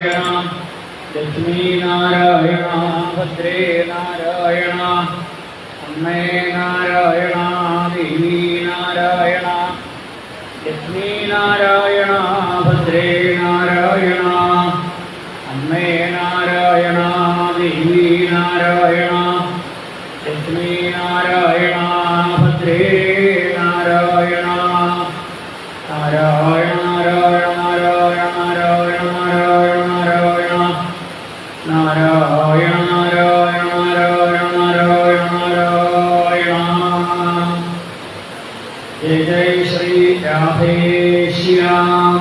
ലക്ഷ്മീ നാരായണ ഭദ്രേ നാരായണ അമ്മേ നാരായണ ദേവീ നാരായണ ലക്ഷ്മീ നാരായണ ഭദ്രേ നാരായണ അമ്മേ നാരായണ ദേവീ നാരായണ ലക്ഷ്മീ നാരായണ ഭദ്രേ നാരായണ നാരായണ നാരായണ നാരായണ നാരായണ നാരായണ നാരായണ നാരായണ നാരായണ നാരായണ നാരായണ ജയ ജയ ശ്രീ രാധേശ്യാം.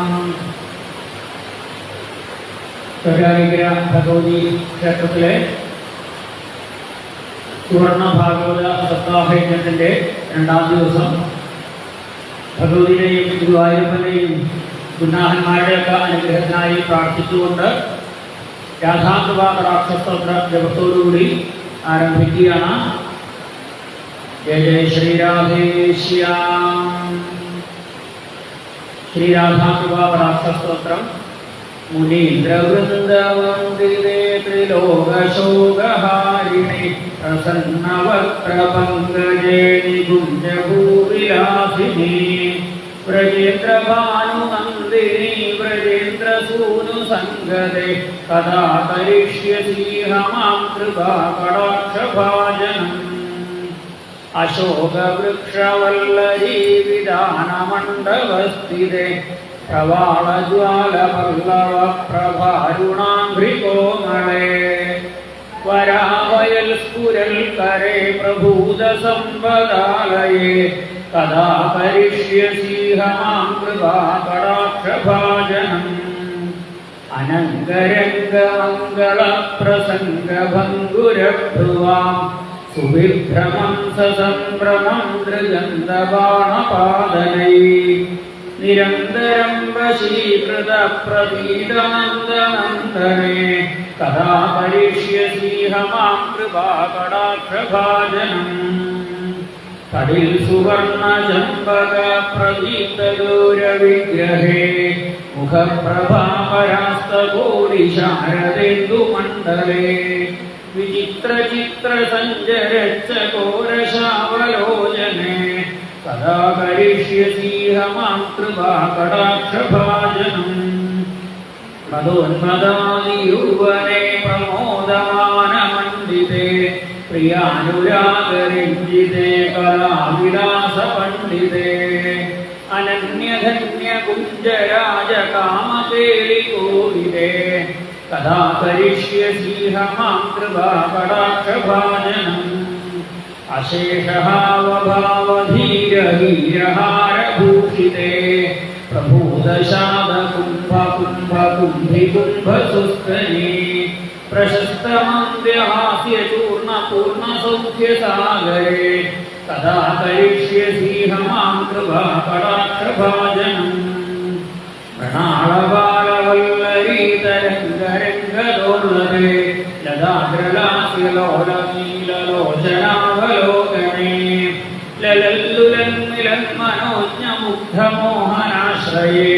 തൊഴിലാളിക്കര ഭഗവതി ക്ഷേത്രത്തിലെ സുവർണ ഭാഗവത സപ്താഹയജ്ഞത്തിന്റെ രണ്ടാം ദിവസം ഭഗവതിയുടെയും ഗുരുവായൂരപ്പന്റെയും ഗുരുനാഥന്മാരുടെയൊക്കെ അനുഗ്രഹത്തിനായി പ്രാർത്ഥിച്ചുകൊണ്ട് രാധാകൃപ കടാക്ഷസ്തോത്ര ജപത്തോടുകൂടി ആരംഭിക്കുകയാണ്. ജയ ജയ ശ്രീരാധേശ്യാം. ശ്രീരാധാകൃപ കടാക്ഷസ്തോത്രം. മുനീന്ദ്രവൃന്ദവന്ദിതേ ത്രിലോകശോകഹാരിണി പ്രസന്നവക്രപങ്കജേ നികുഞ്ജഭൂവിലാസിനി വ്രജേന്ദ്രഭാനുനന്ദിനി വ്രജേന്ദ്രസൂനുസംഗതേ കഥാ കരിഷ്യസീഹ മാം കൃപാകടാക്ഷഭാജനം. അശോകവൃക്ഷവല്ലരീ വിധാനമണ്ഡപസ്ഥിതേ പ്രവാളജ്വാലപല്ലവ പ്രഭാരുണാംഘ്രികോമളേ വരാവയൽ സ്ഫുരൽകരേ പ്രഭൂതസമ്പദാലയേ കഥാ കരിഷ്യസീഹ മാം കൃപാകടാക്ഷഭാജനം. അനംഗരംഗമംഗളപ്രസംഗഭംഗുരഭ്രുവാം സുവിഭ്രമം സസംഭ്രമം ദൃഗന്ധബാണപാദനൈ നിരന്തരം വശീകൃത പ്രതീതനന്ദനന്ദനേ കഥാ കരിഷ്യസീഹ മാം കൃപാകടാക്ഷഭാജനം. കടിൽ സുവർണ ചമ്പക പ്രദീപ്തഗൗരവിഗ്രഹേ മുഖപ്രഭാപരാസ്തകോടി ശാരദേന്ദുമണ്ഡലേ വിചിത്രചിത്ര സഞ്ചരച്ച ഘോരശാവലോചനേ കഥാ കരിഷ്യസീഹ മാം കൃപാകടാക്ഷഭാജനം. മദോന്മദാദിയൂവനേ പ്രമോദമാനമണ്ഡിതേ പ്രിയാനുരാഗരഞ്ജിതേ കലാവിലാസപണ്ഡിതേ അനന്യധന്യകുഞ്ചരാജകാമകേളികോവിദേ കഥാ കരിഷ്യസീഹ മാം കൃപാകടാക്ഷഭാജനം. അശേഷഹാവഭാവധീരഹീരഹാരഭൂഷിതേ പ്രഭൂതശാദകുംഭകുംഭകുംഭികുംഭസുസ്തനേ പ്രശസ്തമന്ത്യഹാസ്യചൂർണപൂർണസൗഖ്യസാഗരേ കഥാ കരിഷ്യസീഹ മാം കൃപാകടാക്ഷഭാജനം. പ്രണാളബാലവല്ലരീതരംഗരംഗദോർലഭേ ലതാഗ്രലാസ്യലോലനീലലോചനാവലോകനേ ലലല്ലുലന്മിലന്മനോജ്ഞമുഗ്ധമോഹനാശ്രയേ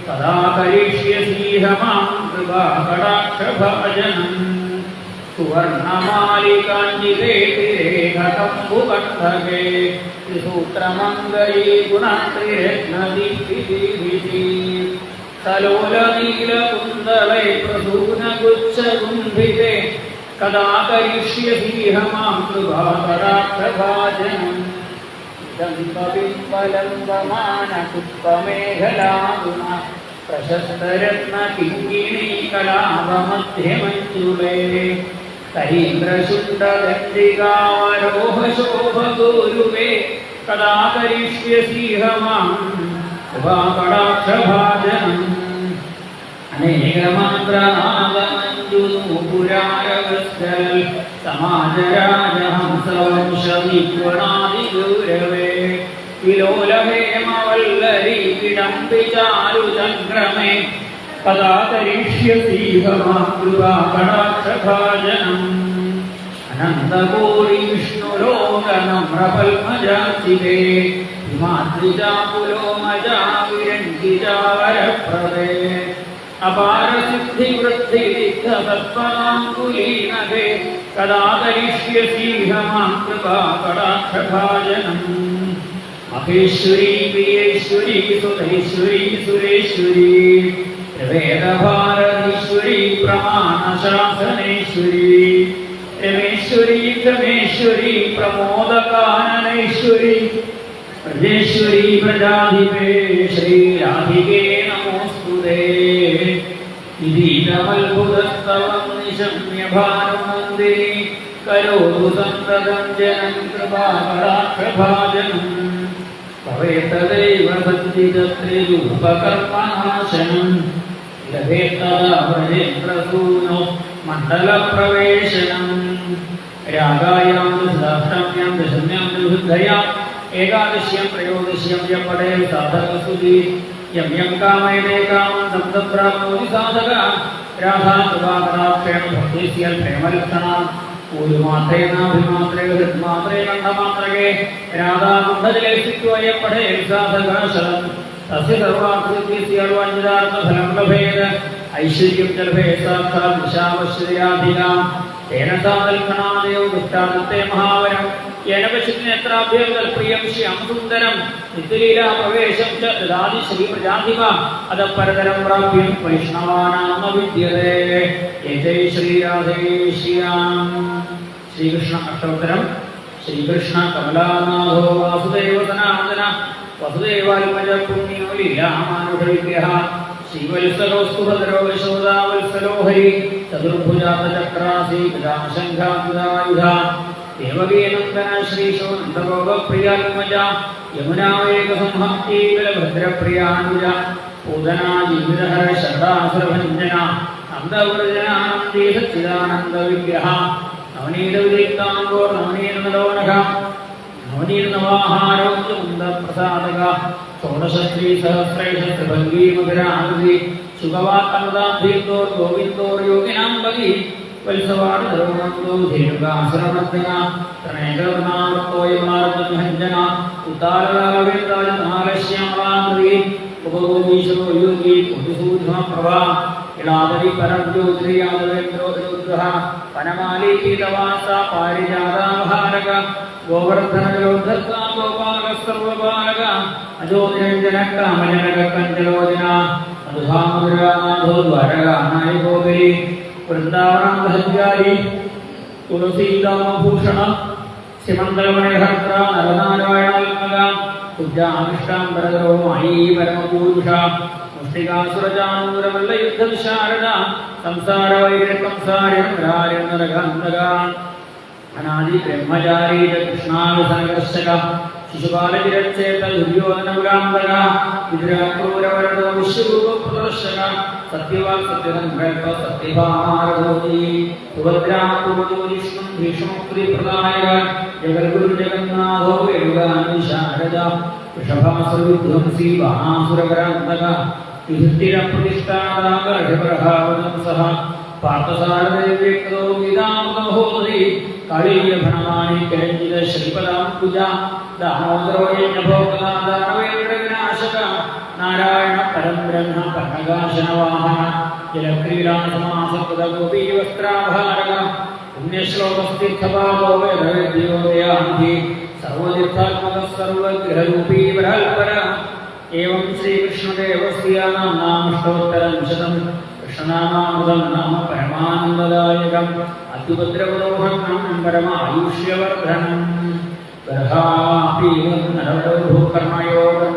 കഥാ കരിഷ്യസീഹ മാം കൃപാകടാക്ഷഭാജനം. സുവർണമാലികാഞ്ജിതേ തിരേഖകംബുകണ്ഠകേ ത്രിസൂത്രമംഗലീ ഗുണത്രിരത്നദീപ്തിദീപ്തി സലോലനീലകുന്തളൈ പ്രസൂനഗുച്ഛകുംഭിതേ കഥാ കരിഷ്യസീഹ മാം കൃപാകടാക്ഷഭാജനം. ദമ്പബിംബലംബമാനപുഷ്പമേഖലാഗുണ പ്രശസ്തരത്നകിങ്കിണീ കലാപമധ്യമഞ്ജുളേ കരീന്ദ്രശുണ്ഡദണ്ഡികാവരോഹശോഭഗോരുവേ കഥാ കരിഷ്യസീഹ മാം കൃപാകടാക്ഷഭാജനം. അനേകമാത്രനാദമഞ്ജുനൂപുരാരവസ്ഥൽ സമാജരാജഹംസവംശവിഗുണാദിഗൗരവേ വിലോലഹേമവല്ലരീ വിടംബിചാരുചക്രമേ കഥാ കരിഷ്യസീഹ മാം കൃപാകടാക്ഷഭാജനം. അനന്തകോടി വിഷ്ണുലോകനമ്രപൽമജാചിതേ ഹിമാദ്രിജാകുലോമജാ വിരഞ്ജിജാവരപ്രദേ അപാരസിദ്ധിവൃദ്ധിവിദ്ധസത്പനാങ്കുലീനഭേ കഥാ കരിഷ്യസീഹ മാം കൃപാകടാക്ഷഭാജനം മഹേശ്വരീ പ്രിയേശ്വരീ സുധൈശ്വരീ സുരേശ്വരീ വേദഭാരതീശ്വരീ പ്രമാണശാസനേശ്വരീ രമേശ്വരീ ക്ഷമേശ്വരീ പ്രമോദകാനനേശ്വരീ പ്രജേശ്വരീ പ്രജാധിപേ ശ്രീരാധികേ നമോസ്തുതേ വിധീതമത്ഭുതസ്തവം നിശമ്യ ഭാനുമന്ദിരീ കരോതു സന്തതം ജനം കൃപാകടാക്ഷഭാജനം ഭവേത്തദൈവ സഞ്ചിതത്രിരൂപകർമ്മനാശനം ലഭേത്തദാവരേന്ദ്രസൂനോ മണ്ഡലപ്രവേശനം രാഗായാം ദശാഷ്ടമ്യം ദശമ്യം ചതുർദ്ധയാം ഏകാദശ്യം ത്രയോദശ്യം യം പടേൽ സാധകസ്തുതി യം യം കാമയതേ കാമം സപ്തപ്രാപ്നോതി സാധക രാധാ കൃപാകടാക്ഷേണ ഭക്തിസ്യ പ്രേമലക്ഷണാം ഒരു മാത്രേനാഭിമാത്രേ ഹൃദ്മാത്രേ കണ്ഠമാത്രകേ രാധാകുണ്ഠജലേ സ്ഥിത്വയം പടേൽ സാധകാശലം തസ്യ സർവാകൃത്യസ്യർവാഞ്ഛിതാർത്ഥഫലം ലഭേത് ഐശ്വര്യം ജലഭേ സാക്ഷാൽ ദിശാവശ്യരാധികാം തേന സാധൽക്കണാദയോ ദുഷ്ടാദത്തെ മഹാവരം യേന പശ്യത്തിനേത്രാഭ്യം തൽപ്രിയം ശ്യാമസുന്ദരം നിത്യലീലാ പ്രവേശം ച ദദാതി ശ്രീപ്രജാധിപ അതഃ പരതരം പ്രാപ്യം വൈഷ്ണവാനാം വിദ്യതേ യജൈ ശ്രീരാധേശ്യാം. ശ്രീകൃഷ്ണ അഷ്ടോത്തരം. ശ്രീകൃഷ്ണ കമലാനാഥോ വാസുദേവ സനാതന വസുദേവാത്മജ പുണ്യോ ലീലാമാനുഷവിഗ്രഹ ശ്രീവത്സലോസ്തു ഭദ്രോ യശോദാവത്സലോ ഹരി ചതുർഭുജാതചക്രാസി ഗജാശംഖായുധ ദേവകീനന്ദന ശ്രീശോ നന്ദഗോപപ്രിയാത്മജ യമുനാവേകസംഹീബലഭദ്രപ്രിയാനുജ പൂതനാ ജീവിതഹര ശരദാസുരഭഞ്ജന നന്ദവ്രജനാനന്ദീ സച്ചിദാനന്ദ വിഗ്രഹ നവനീതവിദീപ്താംബോ നവനീതനലോനഘ നവനീതനവാഹാരോന്ദപ്രസാദക ഷോഡശ്രീ സഹസ്രൈഷഭംഗീ മധുരാകൃതി സുഖവാത്തമൃതാധീർത്തോർ ഗോവിന്ദോർ യോഗിനാം ബലി വത്സവാട് ധർമ്മന്തോ ധീരുകാസുരമർദ്ദന പ്രണയകർണാർത്തോയമാർദ്ദഭഞ്ജന ഉത്താരവേന്ദ്രാജനാലശ്യാമളാകൃതി ഉപഗോപീശോ യോഗി കുതിസൂധ്മപ്രഭ ഇളാദരി പരംജ്യോതിരിയാദവേന്ദ്രോ രുദ്രഃ വനമാലീ പീതവാസ പാരിജാതാഭാരക ഗോവർദ്ധനയോദ്ധർത്ത ഗോപാല സർവപാലക അജോനിരഞ്ജന കാമജനക കഞ്ചലോചന മധുഹാമധുരാനാഥോ ദ്വാരകാനായകോപരി വൃന്ദാവനാംബഹഞ്ചാരി തുളസീദാമഭൂഷണ ശ്രീമണ്ഡലമണിഹർത്ര നരനാരായണാത്മക ഉജ്ജാമിഷ്ടാംബരധരോ മായി പരമപൂരുഷ മുഷ്ടികാസുരജാനൂരമല്ല യുദ്ധവിശാരദ സംസാരവൈരകംസാരിണരാരിണരഗന്ധക അനാദി ബ്രഹ്മചാരീ കൃഷ്ണാവിസനകർശക ശിശുപാലചിരച്ചേത ദുര്യോധനപുരാന്തക വിദ്രാക്രൂരവരണോ വിശ്വരൂപപ്രദർശക സത്യവാൻ സത്യസങ്കൽപ്പ സത്യഭാമാരഭൂതി സുഭദ്രാമൂർജിഷ്ണു ഭീഷ്മപ്രിയപ്രദായക ജഗദ്ഗുരു ജഗന്നാഥോ യോഗാനുശാരദ വൃഷഭാസുരവിധ്വംസി ബാണാസുരപരാന്തക യുധിഷ്ഠിരപ്രതിഷ്ഠാതാകർഷപ്രഭാവതംസഃ പാർത്ഥസാരദേവ്യക്തോ ഗീതാമൃതമഹോദരി കാളീയഭണമാണി കരഞ്ജിത ശ്രീപദാംബുജ ദാമോദരോയജ്ഞഭോഗനാശക നാരായണ പരം ബ്രഹ്മ പന്നകാശനവാഹന ജലക്രീഡാസമാസകൃത ഗോപീവസ്ത്രാഭാരക പുണ്യശ്ലോകസ്ഥിതഭാവോ വേദവേദ്യോദയാന്ധി സർവതീർത്ഥാത്മക സർവഗ്രഹരൂപീ വരൽപര ഏവം ശ്രീകൃഷ്ണദേവസ്യ നാമാഷ്ടോത്തരം ശതം കൃഷ്ണനാമാമൃതം നാമ പരമാനന്ദദായകം അത്യുപദ്രവദോഹം പരമായുഷ്യവർദ്ധനം കർമ്മയോഗം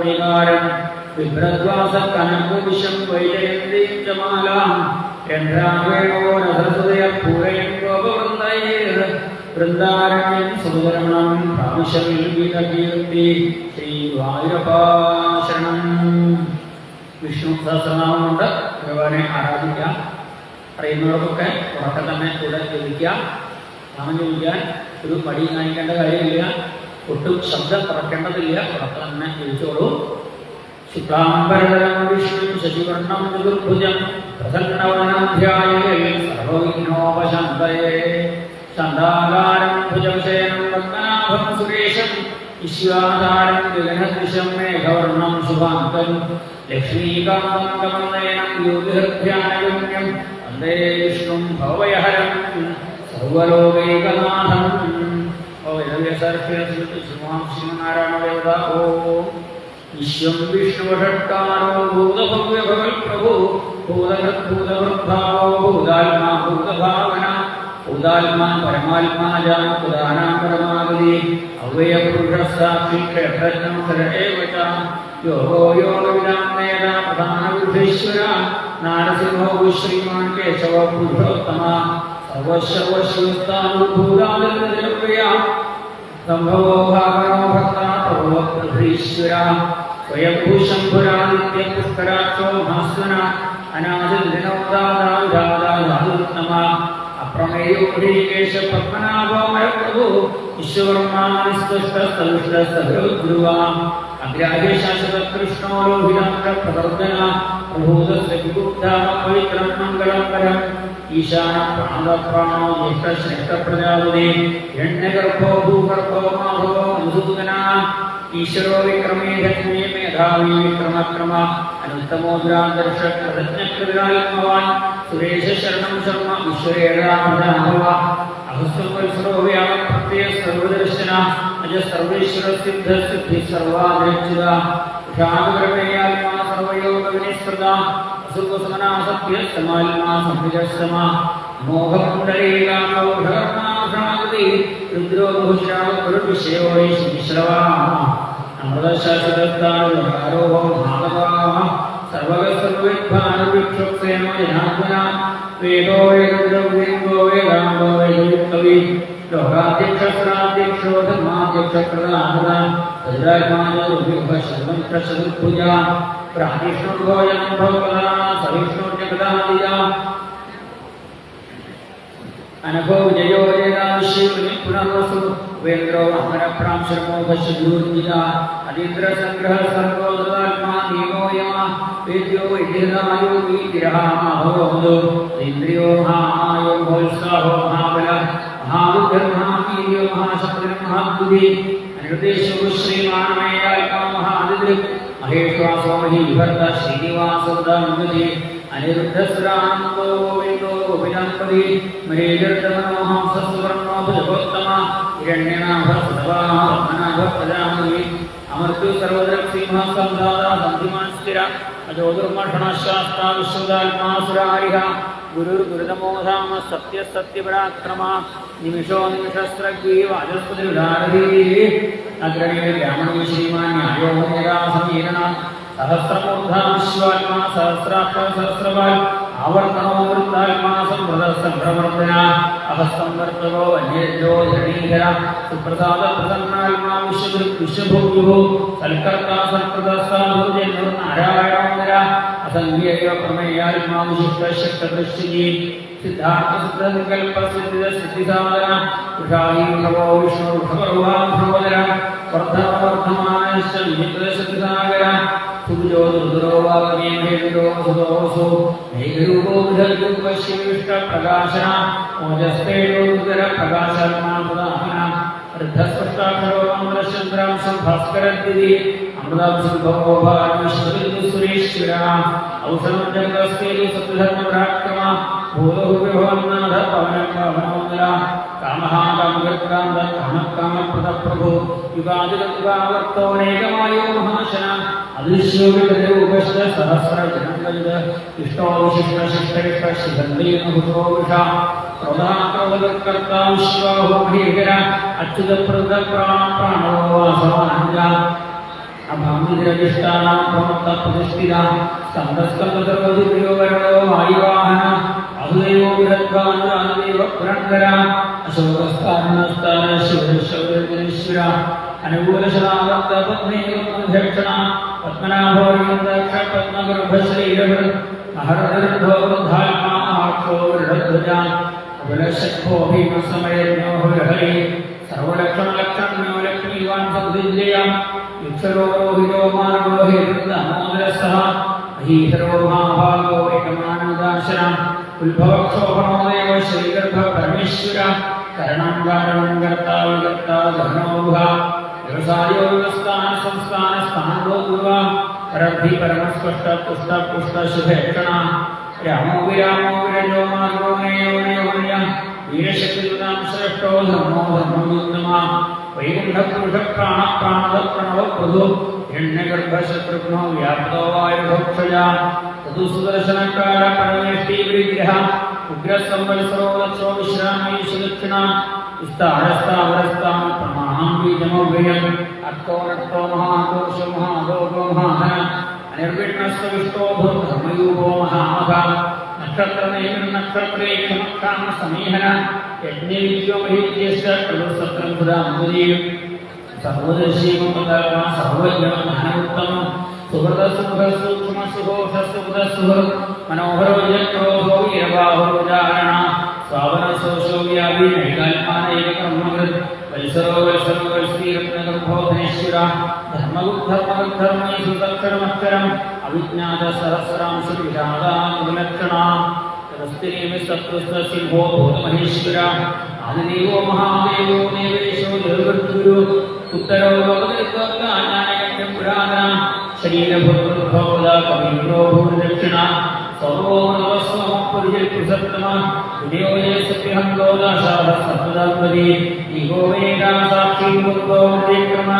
വിഭ്രദ്വാസകനകുശം വൈജയന്തീം ച മാലാം ചന്ദ്രാവേണോ രഥസുതയ പൂരയം ഗോപവൃന്ദൈർ വൃന്ദാരണ്യം സുതരമണം പ്രാവശ്യമീർത്തി ശ്രീവായൂരപ്പാശരണം. വിഷ്ണു സഹസ്രനാമമുണ്ട്. ഭഗവാനെ ആരാധിക്കാം. അറിയുന്നവർക്കൊക്കെ ഉറക്കെ തന്നെ കൂടെ ജപിക്കാം. നാമം ജപിക്കാൻ ഒരു മടി കാണിക്കേണ്ട കാര്യമില്ല. ഒട്ടും ശബ്ദം കുറയ്ക്കേണ്ടതില്ല. ഉറക്കെ തന്നെ ജപിച്ചോളൂ. ശുക്ലാംബരധരം വിഷ്ണു ശശിവർണം ചതുർഭുജം പ്രസന്നവനാധ്യായേ സർവവിഘ്നോപശാന്തയേ ശാന്താകാരം ഭുജവിശയനം പത്മനാഭം സുരേശം വിശ്വാധാരം ഗഗനദൃശം മേഘവർണം ശുഭാന്തം ലക്ഷ്മീകാന്തം കമലനയനം യോതിഹൃദ്ധ്യാനഗമ്യം വന്ദേ വിഷ്ണും ഭവഭയഹരം സർവലോകൈകനാഥം. ശ്രീനാരായണ ഓം വിശ്വം വിഷ്ണുവഷട്കാരോ ഭൂതഭവ്യഭവൽപ്രഭോ ഭൂതഭൃദ്ഭൂതഭൃദ്ഭാവോ ഭൂതാത്മാ ഭൂതഭാവന ഭൂതാത്മാ പരമാത്മാജാം പുരാണാം പരമാഗതി അവ്യയപുരുഷസാക്ഷി ക്ഷേത്രജ്ഞം ശരേവ ച യോഗോ യോഗവിദാം നേത പ്രധാനപുരുഷേശ്വര നാരസിംഹോ ശ്രീമാൻ കേശവ പുരുഷോത്തമ സർവശർവശിവസ്ഥാനുഭൂതാദിപ്രിയ സംഭവോ ഭാഗോ ഭക്താ പ്രഭവപ്രഭീശ്വര സ്വയംഭൂശംഭുരാദിത്യ പുഷ്കരാക്ഷോ ഭാസ്വന അനാദിനോദാദാദാദാദാദുത്തമ അപ്രമേയോ ഹൃകേശ പത്മനാഭോമയ പ്രഭു വിശ്വകർമാനിസ്തുഷ്ട അഗ്രാഹ്യ ശാശ്വത കൃഷ്ണോ ലോഹിതാംഗ പ്രവർത്തന പ്രഭൂതസ്യ വിഗുപ്താമ പവിത്രം മംഗളം പരം ഈശാന പ്രാണപ്രാണോ ജ്യേഷ്ഠശ്രേഷ്ഠ പ്രജാപതി ഹിരണ്യഗർഭോ ഭൂഗർഭോ മാധവോ മധുസൂദന ഈശ്വരോ വിക്രമേ ധന്യേ മേധാവി വിക്രമക്രമ അനുത്തമോദ്രാദർശ കൃതജ്ഞകൃതാത്മവാൻ സുരേശ ശരണം ശർമ്മ ഈശ്വരേണാഭവ അഹസ്വൽസരോ വ്യാപ്രത്യ സർവദർശന അജ സർവേശ്വര സിദ്ധ സിദ്ധി സർവാദരക്ഷിത ക്ഷാമകൃപയാത്മാ സർവയോഗ വിനിസ്കൃത അസുഖസമനാ സത്യ സമാത്മാ സംവിജസ്സമ മോഹകുണ്ടലീകാമോഘകർമാഭ്രാമതി രുദ്രോ ബഹുശ്രാവ വിഷയോ അമൃതശാശ്വതത്താരോഹം ഭാഗവാഹ സർവഗസ്സർവവിദ്ഭാനുവിക്ഷുപ്സേനോ ജനാർദ്ദന വേദോ വേദദ്രവ്യേന്ദോ വേദാന്തോ വേദയുക്തവി ലോകാധ്യക്ഷസ്രാധ്യക്ഷോ ധർമാധ്യക്ഷകൃതാഹൃത തദ്രാജ്ഞാനോഭ്യുഭശർവന്ത്രശതുർഭുജ പ്രാതിഷ്ണുർഭോജനം ഭവകഥാ സവിഷ്ണുർജഗദാദിജ അനഭോ വിജയോ ജയദാശിവനി പുനർവസു വേന്ദ്രോ അമരപ്രാം ശർമോ ഭശദൂർജിത അതീന്ദ്രസംഗ്രഹ സർവോദാത്മാ നിയമോ യമ വേദ്യോ വൈദ്യതായോ വീതിരഹാമഹോദോ ഇന്ദ്രിയോ മഹാമായോ ഭോത്സാഹോ മഹാബല മഹാബുദ്ധിർമഹാവീര്യോ മഹാശക്തിർ മഹാബുദ്ധി അനിർദ്ദേശോ ശ്രീമാനമേയാത്മാ മഹാദിദൃക് മഹേശ്വാസോ മഹീഭർത്ത ശ്രീനിവാസോദാംഗതി അനിരുദ്ധസ്രാനന്ദോ ഗോവിന്ദോ ഗോപിനാപതി മരീകർത്തമനോഹംസസുവർണോ ഭജഗോത്തമ ഹിരണ്യനാഭസ്തവാഹനാഭ പ്രജാപതി അമർത്തു സർവദ്രക്സിംഹ സംധാത സന്ധിമാൻ സ്ഥിര അജോദുർമഷണശാസ്ത്ര വിശ്വദാത്മാസുരാരിഹ ഗുരുർഗുരുതമോധാമ സത്യസത്യപരാക്രമ നിമിഷോ നിമിഷസ്രഗ്വീ വാചസ്പതിരുധാരധീ അഗ്രണീയ ബ്രാഹ്മണീ ശ്രീമാൻ ന്യായോ സമീരണ സഹസ്രമൂർധാ വിശ്വാത്മാ സഹസ്രാക്ഷ സഹസ്രവാൽ ആവർത്തനോ വൃത്താത്മാ സംവൃത സംഭ്രവർദ്ധന അഹസ്തംവർത്തവോ അന്യജോ ധരണീധര സുപ്രസാദ പ്രസന്നാത്മാ വിശ്വദൃക് വിശ്വഭൂഭുഃ സൽക്കർത്താ സൽകൃതസാധുജന്മർ നാരായണോന്നര അസംഖ്യേയ പ്രമേയാത്മാ വിശിഷ്ടശക്തദൃശ്യജീ സിദ്ധാർത്ഥ സിദ്ധനികൽപ സിദ്ധിത സിദ്ധിസാധന ഉഷാഹീ ഭവോ വിഷ്ണു ഭഗവാൻ വർദ്ധമാനശ്ച വിചിത്രശക്തിസാഗര സുജോ ദുർദുരോ വാഗമേഹേന്ദ്രോ സുദോസോ മേഘരൂപോ വിധൽപശ്യവിഷ്ട പ്രകാശന ഓജസ്തേജോദര പ്രകാശാത്മാപ്രദാഹന വൃദ്ധസ്പഷ്ടാക്ഷരോ അമൃതചന്ദ്രാംശം ഭാസ്കരദ്വിതി അമൃതാംശുഭവോ ഭാവിശ്വരീശ്വര ഔഷധം ജഗതസ്തേജു സത്യധർമ്മപരാക്രമ ഭൂതഭൂവിഭവന്നാഥ പവനോന്നര കാമഃ കാമകർത്താന്ത കാമകാമപ്രദ പ്രഭോ യുഗാദികാവർത്തോനേകമായോ മഹാശന അദൃശ്യോ വിഗ്രൂപശ്ച സഹസ്രജനംഗജ ഇഷ്ടോ വിശിഷ്ടശിഷ്ടരിഷ്ട ശിഖണ്ഡീനഭുതോ വിഷ ക്രോധാക്രോധകർത്താ വിശ്വാഹോ മഹീകര അച്യുതപ്രദ പ്രാണോ വാസവാനജ അഭാമിതിരവിഷ്ടാനാം പ്രമത്ത പ്രതിഷ്ഠിത സ്കന്ദസ്കന്ദസർവദിവ്യോ വരണോ വായുവാഹന അഹുദയോ വിരദ്വാനുരാദേവ പുരണ്ടര അശോകസ്ഥാനസ്ഥാന ശിവശൗരശ്വര അനുകൂലശാവർത്ത പത്മേകക്ഷണ പത്മനാഭോദക്ഷ പത്മഗർഭശ്രീരവൃ മഹർദോ വൃദ്ധാത്മാ ആക്ഷോ വൃഢധ്വജ അബലശക്ഭോ ഭീമസമയജ്ഞോ ഹരി സർവലക്ഷണലക്ഷണ്യോ ലക്ഷ്മീവാൻ സദ്വിജയ യുക്ഷരോ രോഹിതോ മാനവോ ഹേതൃതമോദരസഹ മഹീധരോ മഹാഭാഗോ ഏകമാനന്ദാശന ഉത്ഭവക്ഷോഭണോദയോ ശ്രീഗർഭ പരമേശ്വര കരണം കാരണം കർത്താ വികർത്താ ധനോഭ व्यवसायो व्यवस्थान संस्थान स्थानो गुरुव परद्धि परमस्पष्ट पुष्ट पुष्ट शुभेक्षणा रामो विरामो विरजो मार्गो नयो नयोर्य वीरशक्तियुतां श्रेष्ठो धर्मो धर्मयुक्तमा वैकुण्ठ पुरुष प्राण प्राणद प्रणव प्रभु हिरण्यगर्भ शत्रुघ्नो व्याप्तो वायुभक्षया तदु सुदर्शनकाल परमेष्टि विग्रह उग्र संवत्सरो लक्षो विश्रामयुष दक्षिणा विस्तारस्तावरस्तां प्रमाहं बीजमोभयम् अर्थो नर्थो महाकोशो महाभोगो महाधन अनिर्विघ्नस्विष्टो धर्मयूपो महामघ नक्षत्रमेव नक्षत्रे क्षमक्षां समीहन यज्ञविद्यो महीज्यश्च प्रदुसत्रं सुधामुदीय सर्वदर्शीमपदात्मा सर्वज्ञानमुत्तमं सुहृदसुमुखसूक्ष्मसुघोषसुहृदसुहृद् मनोहरो यक्रोधो वीरबाहुर्जारणा स्वावनसोषो व्यापी नैकात्मानैककर्मकृत् वल्सरो वल्सरो वल्सीरत्नगर्भो धनेश्वरा धर्मगुद्धर्मगुद्धर्मैषु तत्क्षरमक्षरम् अविज्ञातसहस्रांशुविषादानुविलक्षणा तदस्तिरेव शत्रुस्तसिंहो भूतमहेश्वरा आदिदेवो महादेवो देवेशो देवगुरु उत्तरो लोकदेवज्ञानानयज्ञं पुराणा शरीरभूतभवदा कवीन्द्रो भूर्दक्षिणा सर्वोर्वस्वमपुर्यपुरुषोत्तमा विजयोये सत्यहं गोदाशाः सत्पदात्मदि ईगो वेदा साक्षी मूर्तो विक्रम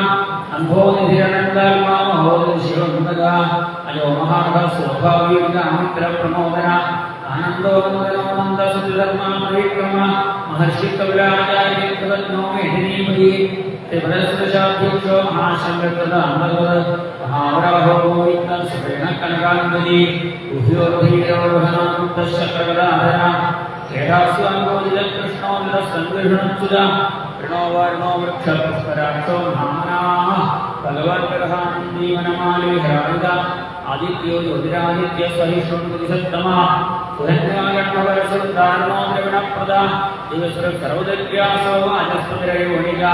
अम्भोनिधिरनन्दात्मा महोदशिरोन्मगा अयो महार्घ स्वभावयुक्तामित्र प्रमोदना आनन्दो नन्दनोनन्द सत्यधर्मा परिक्रम महर्षि कविराचार्य कृतज्ञो मेधिनीमयी त्रिपुरस्वशाध्यक्षो महाशङ्करदाम्बरवद महावराहो गोविन्दं सुरेण कनकान्वदी उभयोर्भीरोर्हनामुक्तश्चक्रगदाधरा क्रीडास्वाङ्गोदितकृष्णोदितसङ्गृह्णच्युता प्रणो वर्णो वृक्षपुष्पराक्षो महामनाः भगवद्ग्रहानन्दीवनमालिहरायुधा आदित्यो ज्योतिरादित्य सहिष्णुदिसत्तमा सुधन्यागण्डवरसुदारणो द्रविणप्रदा दिवसुर सर्वदव्यासो वाचस्पतिरयोनिका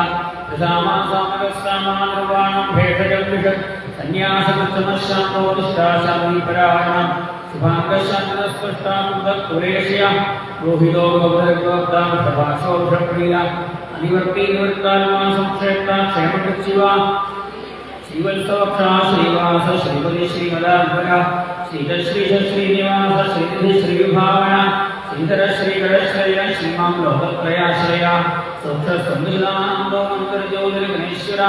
प्रसामासामगस्सामानिर्वाणं भेषजविषत् सन्न्यासमुत्तमशान्तो निष्ठाशान्तिपरायणं शुभाङ्गशान्तस्पष्टाकुलेशया रोहितो गोपदर्गोक्तां प्रभासो वृषप्रिया अनिवर्ती निवृत्तात्मा संक्षेप्ता क्षेमकृच्छिवा श्रीवत्सोक्षा श्रीवास श्रीपति श्रीमदाध्वरा श्रीधश्रीश श्रीनिवास श्रीनिधि श्रीविभावना श्रीधर श्रीगणश्रय श्रीमां लोकत्रयाश्रया सौक्षसंविदानन्दो अन्तर्ज्योतिर्गणेश्वरा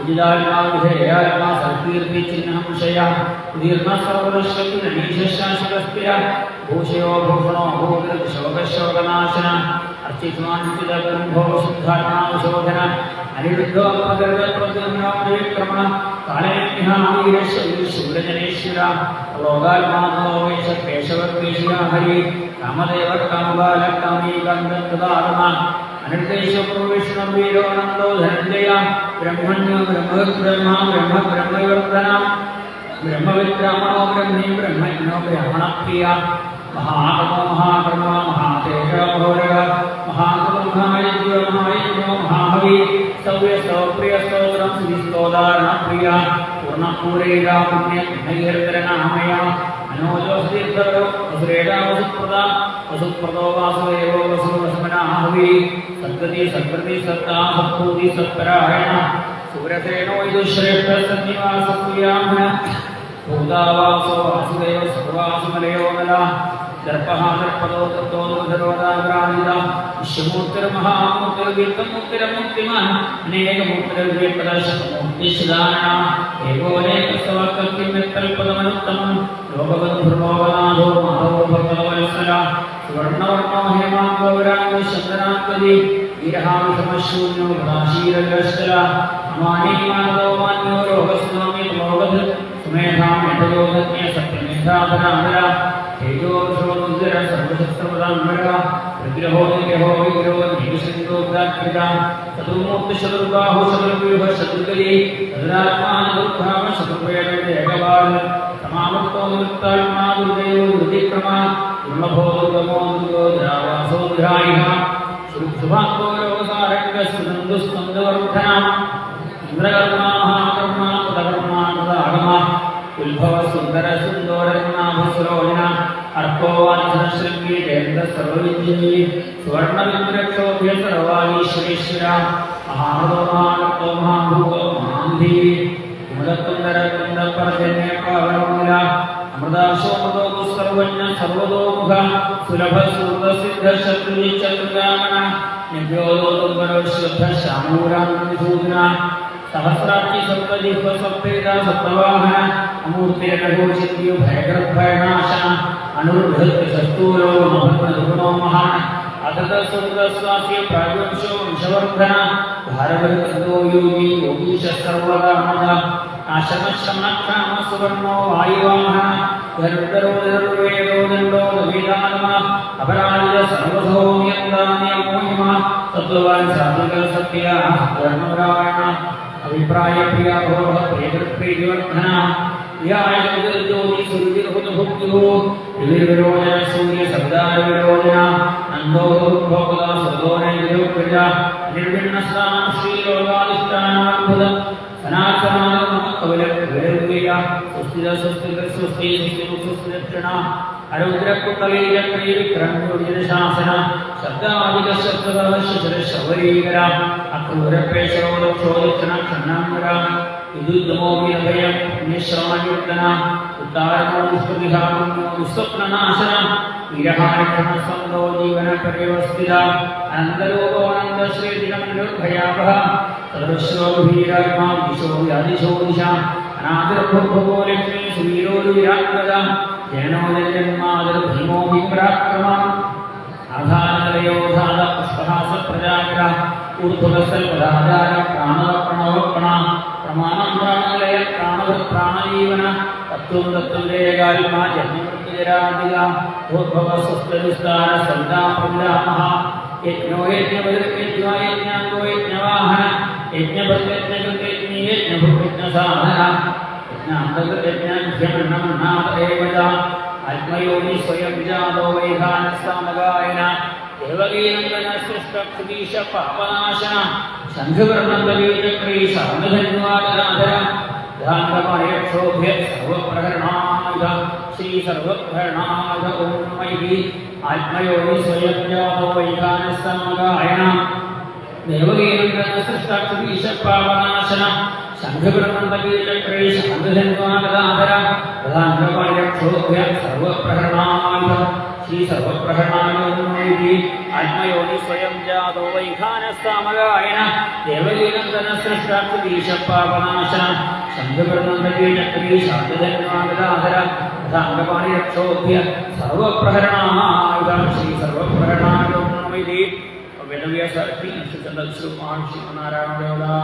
उदिदात्मा विधेयात्मा संकीर्ति चिह्नंशया उदीर्णः सर्वदर्शक्तिननीशशाश्वतस्त्या भूषयो भूषणो भूतिर्शोकशोकनाशन अर्चित्वान्वितगर्भो शुद्धात्माशोधन अनिरुद्धो मगर्भप्रद्युम्नो विक्रमण कालेन्निहावीरशूरजनेश्वरा लोकात्मानो वैश केशवद्वेषिया हरि कामदेव कामबालः कामीकान्तदारमा अनिर्देशो विष्णुवीरो नन्दो धनञ्जय ब्रह्मण्यो ब्रह्मब्रह्मा ब्रह्मब्रह्मवर्धना ब्रह्मविद्रामणो ब्रह्मी ब्रह्मज्ञो ब्रह्मणप्रिया महात्मो महाब्रह्म महातेजोघोरः महागुरुमहायज्ञो महायज्ञो महाहवि सव्यस्तोप्रियस्तोत्रं श्रीस्तोदारणप्रिया पूर्णपूरेदा पुण्यपुण्यकीर्तननामया अनोजोस्तीर्थरो वसुरेदा वसुप्रदा वसुप्रदो वासुदेवो वसुवसमनाहवि सद्गति सत्प्रति सत्ता सत्पूति सत्परायण सुरसेनो यदुश्रेष्ठ सन्निवाससूयामः भूतावासो वासुदेव सर्वासुमलयो नला दर्पः दर्पदो तत्तो दुर्धरोदाग्रानिदा विश्वमूर्तिर्महामूर्तिर्वीर्तमूर्तिरमूर्तिमान् अनेकमूर्तिर्वीर्पदशतमूर्तिशदानना एकोनेकस्तवकल्पिमित्तल्पदमनुत्तमं लोकबन्धुर्लोकनाथो माधवो भक्तवत्सला सुवर्णवर्णो हेमाङ्गौराङ्गो चन्द्रनात्मदि वीरहामिषमशून्यो भदाशीरगश्चला अमानीमानदो मान्यो रोगस्वामितमोगध सुमेधामेधयोगज्ञ सत्यमेधाधनाधरा तेजोषोदुज्जर सर्वशस्त्रप्रदान्मरा विग्रहो निग्रहो विग्रहो निगसिन्दोग्राकृता चतुर्मूर्तिशतुर्बाहो शतुर्व्यूह शतुर्गली तदुरात्मानदुर्भाव शतुर्वेदेकबाल समावर्तो निवृत्तात्मा दुर्गयो दुर्दिक्रमा दुर्लभो दुर्गमो दुर्गो द्रावासो द्रायिः शुभाङ्गो रोगसारङ्गस्सुनन्दुस्कन्दवर्धना इन्द्रकर्मा महाकर्मा पदकर्मा पदागमा उद्भव सुंदर सुंदरनाभसरोजना अर्कोवानशृंगी देन्द्र सर्वविद्यी स्वर्णविद्रक्षोभ्य सर्वालीश्वरेश्वरा महामृतो महाभूतो महान्धी कुमलकुन्दरकुन्दपर्जन्यपावनमूल अमृताशोमतो सर्वज्ञ सर्वतोमुख सुलभसुरसिद्धशत्रुनिश्चतुर्गामन निव्योदोदुर्बलशुद्धश्यामूरान्विधूना सहस्राक्षि सप्तजिह्व सप्तेता सप्तवाहन अमूर्तिरघोचित्यो भयकृद्भयनाश अनुर्धृतशस्तूलो महत्त्वगुणो महान् अततस्वर्गस्वास्य प्रागुंशो वंशवर्धन भारतो योगी योगीश सर्वकामद आश्रमश्रमणक्षामसुवर्णो वायुवाहन धनुर्धरो धनुर्वेदो दण्डो दवीदानम अपराजित सर्वधोम्यन्दान्यमोहिमा तत्त्ववान् सात्विक सत्य धर्मरायण अभिप्राय प्रिया भोः प्रियकृत्प्रीतिवर्धन ध्याय ज्योति सुरभिर्हुतभुक्तिः विविर्विरोचन सूर्य शब्दारविरोचन नन्दो भोगदा सुदोनैर्योग्रज निर्विण्णस्नानं श्रीलोकादिष्टानाद्भुत सनातनाकवलविरर्वेय सुस्थिर सुस्थिर सुस्ति सुस्तिमुखसुदक्षिण अरुद्रकुण्डलीचक्रीविक्रम्योजितशासन शब्दादिकशब्दशरशवरीकर अक्रूरप्रेषरोदक्षोदक्षिणक्षण्णाम्बर विद्युद्मोभिनभयं निःश्रमनिर्दन उत्तारणोस्फुटिहास्वप्ननाशन वीरहारिकर्णस्वन्दो जीवनपर्यवस्थित अनन्तरूपोऽनन्तश्रीदिनमनिर्भयावः सदृश्योभिरात्मा दिशो यादिशो दिशा अनादिर्भुर्भुवो लक्ष्मी सुवीरोरुविरात्मद जैनोदयजन्मादिर्भीमो भीमराक्रमम् आधारयोधाद पुष्पहासप्रजाकर ऊर्ध्वगस्सल्पदाधार प्राणवप्रणवप्रणा प्रमाणं प्राणलय प्राणवत् प्राणजीवन तत्त्वं तत्त्वं जयगारिमा जन्ममृत्युजरादिगा भूर्भुवस्वस्तविस्तार सविता प्रविदामः यज्ञो यज्ञपतिर्यज्ञो यज्ञाङ्गो यज्ञवाहन यज्ञभद्यज्ञकृत्यज्ञी यज्ञभुर्यज्ञसाधन यज्ञान्तर्यज्ञाध्यमन्नाथ एव च आत्मयोनि स्वयं जातो वैखानस्सामगायन देवगीनन्दनसृष्टक्षुतीश पापनाशन शङ्खवर्णन्दवीचक्रीशान्तधन्वादनाधर ध्यानकमयक्षोभ्य सर्वप्रहरणाय श्रीसर्वप्रहरणाय ॐ मयि आत्मयोनि स्वयं जातो वैखानस्सामगायन देवगीनन्दनसृष्टक्षुतीश पापनाशन शङ्खवर्णन्दवीचक्रीशान्तधन्वादनाधर ध्यानकमयक्षोभ्य सर्वप्रहरणाय श्रीसर्वप्रहरणाय आत्मयोनि स्वयं जातो वैखानस्सामगायन देवगीनन्दनसृष्टाक्षुतीशपापनाशन शङ्खवर्णन्दवीचक्रीशान्तधन्वादनाधर ध्यानकमयक्षोभ्य सर्वप्रहरणाय श्रीसर्वप्रहरणाय वेदव्यासार्थी श्रीचन्द्रश्रीमहानारायणदेवता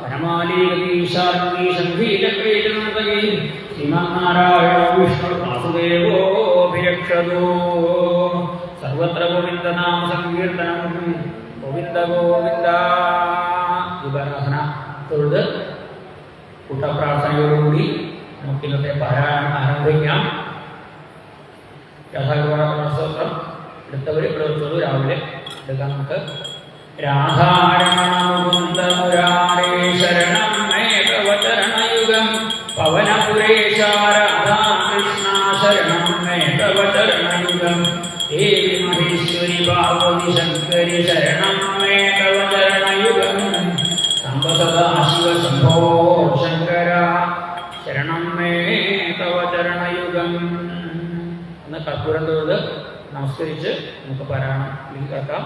वनमालीगतीशान्ती शङ्खीचक्रीचन्द्रगी श्रीमन्नारायण विष्णुर्वासुदेवोऽभिरक्षतु सर्वत्र गोविन्दनाम सङ्कीर्तनं गोविन्द गोविन्द ദീപാരാധന തൊഴുത് കൂട്ടപ്രാർത്ഥനയോടുകൂടി നമുക്കിന്നത്തെ പാരായണം ആരംഭിക്കാം. രാധാഗോപാലസ്തോത്രം എടുത്തവർ ഇവിടെ വെച്ചോളൂ, രാവിലെ എടുക്കാം നമുക്ക്. രാധാരമണമുകുന്ദമുരാരേ ശരണം മേഘവചരണയുഗം പവനപുരേശ രാധാകൃഷ്ണ ശരണം മേഘവചരണയുഗം ദേവി മഹേശ്വരി പാർവതി ശങ്കരി ശരണം മേഘവചരണയുഗം സമ്പസദാശിവ ശംഭോ ശങ്കര ശരണം മേഘവചരണയുഗം എന്ന് കർപ്പൂരം തൊഴുത് നമസ്കരിച്ച് നമുക്ക് പാരായണം കേൾക്കാം.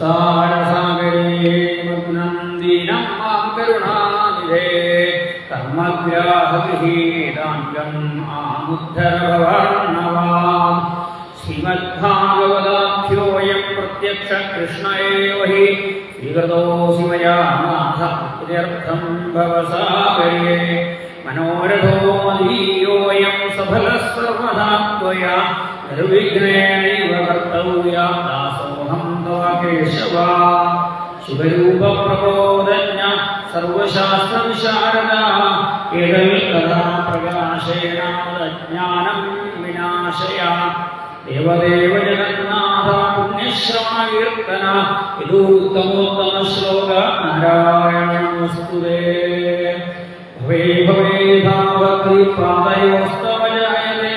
സംസാരസാഗരേ മഗ്നം ദീനം മാം കരുണാനിധേ കർമ്മഗ്രാഹവിഹീനാംഗം ആമുദ്ധരഭവർണവാം ശ്രീമദ്ഭാഗവതാഖ്യോയം പ്രത്യക്ഷ കൃഷ്ണ ഏവ ഹി സ്വീകൃതോऽസി മയാ നാഥ ഇത്യർത്ഥം ഭവസാഗരേ മനോരഥോ മദീയോऽയം സഫലഃ സർവദാ ത്വയാ നിർവിഘ്നേനൈവ കർത്തവ്യാ ദാസോऽഹം തവ കേശവ ശിവരൂപപ്രബോധജ്ഞ സർവശാസ്ത്രവിശാരദ ഏതൽ കഥാ പ്രകാശേന ജ്ഞാനം വിനാശയ ദേവദേവ ജഗന്നാഥ പുണ്യശ്രവണകീർത്തന ഇതൂത്തമോത്തമ ശ്ലോക നാരായണസ്തുതേ ഭവേ ഭവേധാവക്രി പാദയോസ്തവ ജായതേ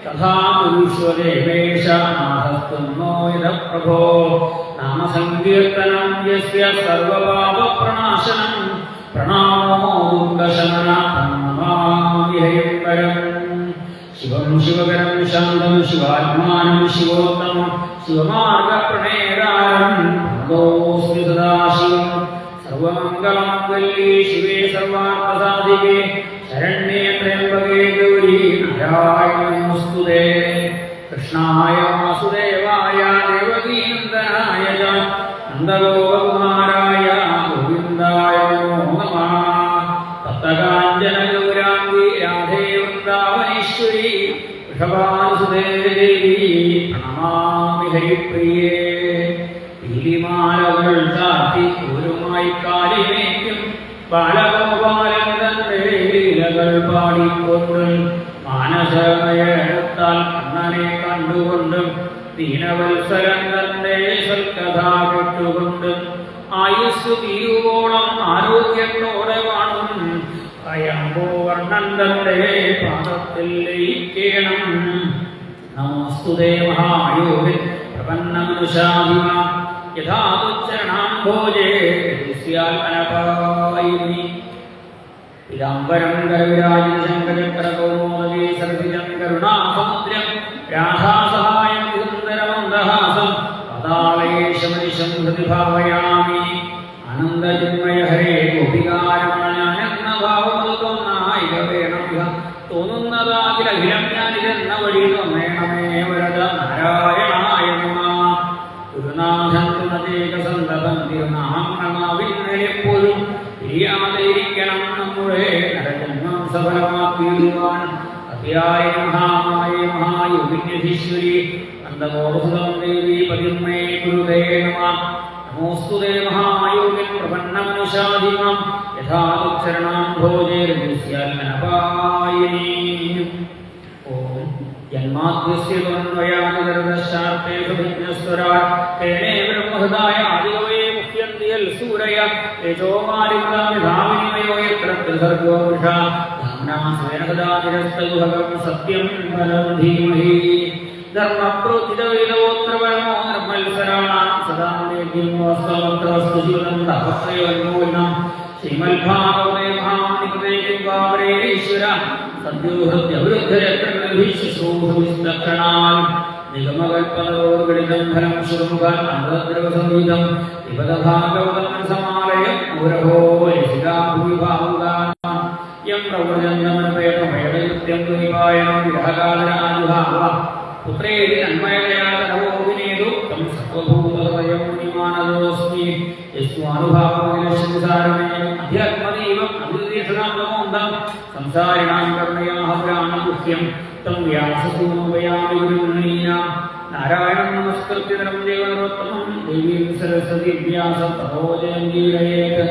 തഥാ പുരുഷദേവേശ നാഥസ്തുന്നോ യദ പ്രഭോ നാമസങ്കീർത്തനം യസ്യ സർവപാപപ്രണാശനം പ്രണാമോ ദുഃഖശമന പ്രണമാമി ഹരിവരം ശിവം ശിവകരം ശാന്തം ശിവാത്മാനം ശിവോത്തമം ശിവമാർഗപ്രണേതാരം നമോസ്മി സദാശിവം സർവമംഗളമംഗല്യേ ശിവേ സർവാർത്ഥസാധികേ ശരണ്യേ ത്രയംബകേ ഗൗരീ നാരായണനമോസ്തുതേ കൃഷ്ണായ വാസുദേവായ ദേവകീനന്ദനായ ച നന്ദഗോപകുമാരായ ഗോവിന്ദായ നമോ നമഃ തപ്തകാഞ്ചന ഗൗരാംഗി രാധേ വൃന്ദാവനേശ്വരി വൃഷഭാനുസുതേ ദേവി പ്രണമാമി ഹരിപ്രിയേ പീലിമാലകൾ ചാർത്തി ഒരുമായി കാലിമേക്കും ബാലഗോപാലൻ തന്റെ ലീലകൾ പാടിക്കൊണ്ട് മാനസമയെടുത്താൽ കണ്ണനെ കണ്ടുകൊണ്ടും ദീനവത്സരൻ തന്റെ സൽക്കഥ കേട്ടുകൊണ്ടും ആയുസ് തീരുവോളം ആരോഗ്യത്തോടെ കാണും അയംഭൂവർണ്ണൻ തന്റെ പാദത്തിൽ ലയിക്കണം നമോസ്തുതേ മഹായോഗി പ്രപന്നമനുഷാധിമ യഥാതുച്ചരണാംഭോജേ അനപായിനി പീതാംബരം കരവിരാജിത ശങ്കരകരകൗമോദകേ സർവിജം കരുണാസമുദ്രം രാധാസഹായം സുന്ദരമന്ദഹാസം പദാളയേശമനിശം ഹൃദി ഭാവയാമി ആനന്ദചിന്മയ ഹരേ ഗോപികാരമണനെന്ന ഭാവമൊന്നായിക വേണമിഹ തോന്നുന്നതാകിലഖിലം ഞാനിതെന്ന വഴി വേണമേ വരദ നാരായണായ നമഃ ഗുരുനാഥൻ തുണതേകസന്തതം തിരുനാമങ്ങളാവിന്നെപ്പോഴും പിരിയാതെയിരിക്കണം നമ്മുടെ നരജന്മം സഫലമാക്കിയിടുവാൻ അതിയായ മഹാമായ മഹായോഗിന്യധീശ്വരി അന്തമോസുതം ദേവി പതിർമേ ഗുരുദേ നമഃ നമോസ്തുതേ മഹായോഗിൻ പ്രപന്നമനുഷാധിമം യഥാതുച്ചരണാം ഭോജേർവിസ്യാൽമനപായിനി ഓം ജന്മാദ്യസ്യ ത്വന്വയാതിർദശാർത്തേഷുഭിജ്ഞസ്വരാ തേനേ ബ്രഹ്മഹൃദായ ആദികവേ മുഹ്യന്തിയൽ സൂരയ തേജോമാലികാമിധാവിനിമയോ യത്ര ത്രിസർഗോ വൃഷാ ധാമ്നാ സ്വേനഹൃദാതിരസ്തഗുഹകം സത്യം ഫലം ധീമഹി ധർമ്മപ്രോചിതവേദോത്രപരമോ നിർമ്മത്സരാണാം സദാ നേദ്യം വാസ്തവത്രവസ്തു ജീവനം താപത്രയോന്മൂലനം ശ്രീമദ്ഭാഗവതേ മഹാനികൃതേ കിംവാവരേശ്വര സദ്യോഹൃത്യവൃദ്ധരത്രവിശ്വശോഭവിസ്തക്ഷണാൽ നിഗമകൽപ്പനോർഗളിതം ഫലം ശുഭമുഖാൻ അമൃതദ്രവസംഹിതം വിപദഭാഗവതം സമാലയം ഗുരവോ യശികാഭൂവിഭാവുകാൻ യം പ്രവ്രജന്തമനപേതമേടയുക്തം ദുരിപായനം വിരഹകാലനാജുഭാവ പുത്രേതി അന്മയതയാതനവോവിനേതു തം സർവഭൂതഹൃദയം മുനിമാനദോസ്മി യസ്വാനുഭാവമഖിലശംസാരമേ അധ്യാത്മദീപം അദ്വിതീയസനാന്തമോന്തം സംസാരിണാം കർണയാഹ പുരാണഗുഹ്യം തം വ്യാസസൂനോപയാമി ഗുരുമുനീനാം നാരായണം നമസ്കൃത്യ നരം ദേവനരോത്തമം ദേവീം സരസ്വതി വ്യാസം തപോ ജയന്തീരയേത്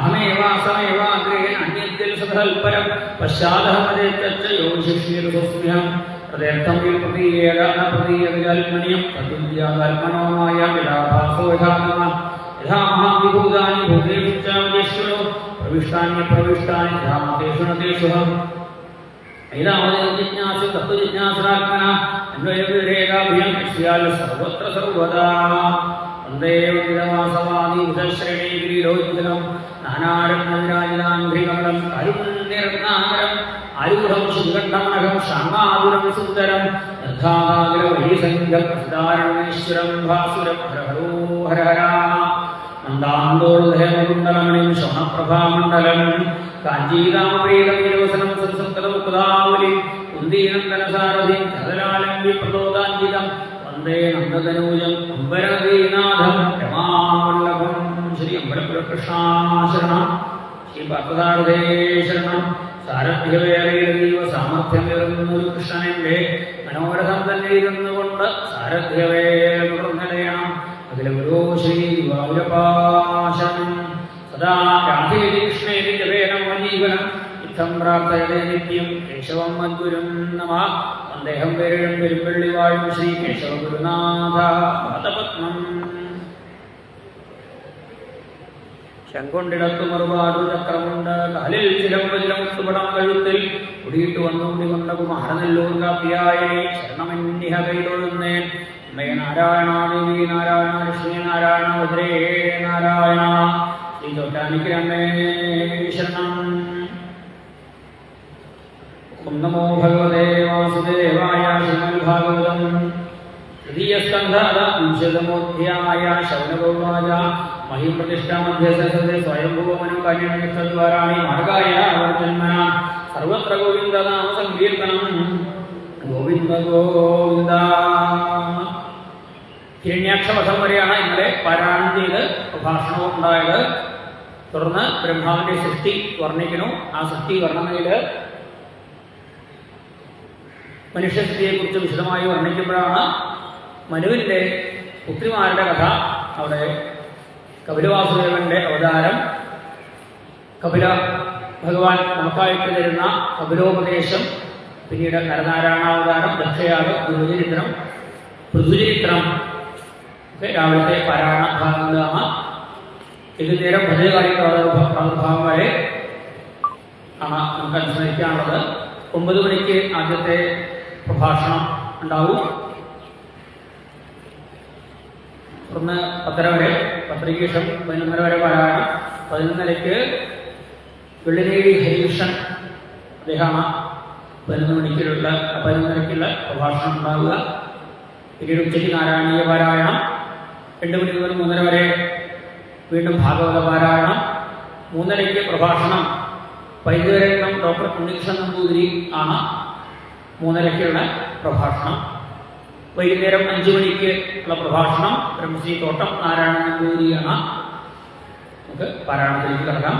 അഹമേവാസമേവാഗ്രേ അന്യത്തിൽ സതൽപരം പശ്ചാത്തഹമതേത്തച്ച യോഗിഷിഷ്യസ്മ്യഹം തദേർത്ഥം പ്രതീയേകാനപ്രതീയജാൽമനിയം തദ്വിദ്യാകാൽമനോമായ വിലാഭാസോ യഥാത്മ യഥാ മഹാവിഭൂതാനി ഭൂതേഷു ചാവശ്വരോ പ്രവിഷ്ടാന്യപ്രവിഷ്ടാനി ധാമതേഷു നതേഷുഹം ഐതാവതേജിജ്ഞാസു തത്വജിജ്ഞാസുരാത്മന അന്വയവിരേകാഭ്യം സ്യാൽ സർവത്ര സർവദാ വന്ദേ വന്ദിതവാസവാദീശ്രേണീഗിരിലോചിതം നാനാരത്നവിരാജിതാംഘ്രികമലം അരുണ്യരത്നാകരം ആരൂഢം സുഗന്ധമനഘം ശ്യാമാതുരം സുന്ദരം നിർദ്ധാകാഗ്രവൈസംഘം സിതാരണേശ്വരം ഭാസുരം ഹരഹരോ ഹരഹര മന്ദാന്തോളുധേമകുണ്ടലമണിം ശോണപ്രഭാമണ്ഡലം കാഞ്ചീരാമപ്രീതം സത്സംകൃതമുക്താവലി കുന്ദീനന്ദനസാരഥിം കദലാലംബി പ്രദോദാഞ്ജിതം വന്ദേ നന്ദതനൂജം അംബരനദീനാഥം രമാവല്ലഭം ശ്രീ അമ്പലപുരകൃഷ്ണാശരണം ശ്രീ പാർത്ഥസാരഥേ ശരണം സാരഥ്യവേറെയോ സാമർഥ്യമേറുന്ന കൃഷ്ണനെ മനോരഥം തന്നെ ഇരുന്നു കൊണ്ട് സാരഥ്യവേ തുടർന്നടയണം അതിലെ ഓരോ ശ്രീ ഗുരുവായൂരപ്പാശനം സദാ രാധേതി കൃഷ്ണേതി ജപേനം വജീവനം ഇഷ്ടം പ്രാർത്ഥയതേ നിത്യം കേശവം മദ്ഗുരും നമ അദ്ദേഹം പേരിടും പെരുമ്പള്ളി വാഴും ശ്രീ കേശവ ഗുരുനാഥ പാദപത്മം ശങ്കൊണ്ടിടത്തു മറുപാടു ചക്രമുണ്ട് കാലിൽ ചിലമ്പുപടം കഴുത്തിൽ കുടിയിട്ട് വന്നുകൂടി കൊണ്ട കുമാരനെല്ലൂർ കാപ്പിയായനെ ശരണമെന്നിഹ കൈതൊഴുന്നേൻ അമ്മേ നാരായണ ദേവി നാരായണ ലക്ഷ്മി നാരായണ ഭദ്രേ നാരായണ ശ്രീ ചോറ്റാനിക്ക് രമേ ശരണം. ഓം നമോ ഭഗവതേ വാസുദേവായ. ശ്രീമദ് ഭാഗവതം തൃതീയസ്കന്ധ-വിംശതമോധ്യായ. ശൗനകോവാച മഹീം പ്രതിഷ്ഠാമധ്യസേ സ്വയംഭൂവമനം കന്യദ്വാരാണി മാർഗായ വർജന്മന സർവത്ര ഗോവിന്ദനാമ സങ്കീർത്തനം. ഗോവിന്ദ ഗോവിന്ദ. ഹിരണ്യാക്ഷവധം വരെയാണ് ഇന്നലെ പാരായണം ചെയ്ത് പ്രഭാഷണവും ഉണ്ടായത്. തുടർന്ന് ബ്രഹ്മാവിന്റെ സൃഷ്ടി വർണ്ണിക്കുന്നു. ആ സൃഷ്ടി വർണ്ണനയിൽ മനുഷ്യസ്ഥിതിയെക്കുറിച്ച് വിശദമായി വർണ്ണിക്കുമ്പോഴാണ് മനുവിൻ്റെ പുത്രിമാരുടെ കഥ. അവിടെ കപിലവാസുദേവന്റെ അവതാരം, കപില ഭഗവാൻ നമുക്കായിട്ട് തരുന്ന കപിലോപദേശം, പിന്നീട് നരനാരായണാവതാരം, ദക്ഷയാഗം, ഗുരുചരിത്രം, പൃഥുചരിത്രം ഒക്കെ രാവിലത്തെ പാരായണ ഭാഗങ്ങളാണ്. വൈകുന്നേരം ഭജകാലിക പ്രാദുർഭാവം വരെ ആണ് നമുക്ക് അനുസ്മരിക്കാനുള്ളത്. 9 മണിക്ക് ആദ്യത്തെ പ്രഭാഷണം ഉണ്ടാവും. തുടർന്ന് 10:30 വരെ, 10:30 ശേഷം 11:30 വരെ പാരായണം. 11:30 വെള്ളിനേഴി ഹരികൃഷ്ണൻ അദ്ദേഹമാണ് 11:30 പ്രഭാഷണം ഉണ്ടാവുക. പിന്നീട് ഉച്ചയ്ക്ക് നാരായണീയ പാരായണം. 2 മണി മുതൽ 3:30 വരെ വീണ്ടും ഭാഗവത പാരായണം. 3:30 പ്രഭാഷണം. വൈദ്യരത്നം ഡോക്ടർ ഉണ്ണികൃഷ്ണൻ നമ്പൂതിരി ആണ് 3:30 പ്രഭാഷണം. വൈകുന്നേരം 5 മണിക്ക് ഉള്ള പ്രഭാഷണം ബ്രഹ്മശ്രീ തോട്ടം നാരായണ നമ്പൂതിരിയാണ്. നമുക്ക് പാരായണത്തിലേക്ക് കടക്കാം.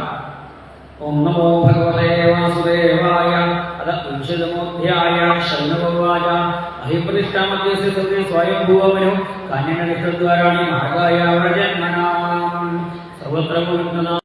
ഓം നമോ ഭഗവതേ വാസുദേവായ. അത വിംശതമോധ്യായ. ശൗനകോവാച മഹീം പ്രതിഷ്ഠാമധ്യസേ സ്വയംഭൂവമനു കന്യദ്വാരാണി മാർഗായ വ്രജന്മനാം സർവത്ര ഗോവിന്ദനാം.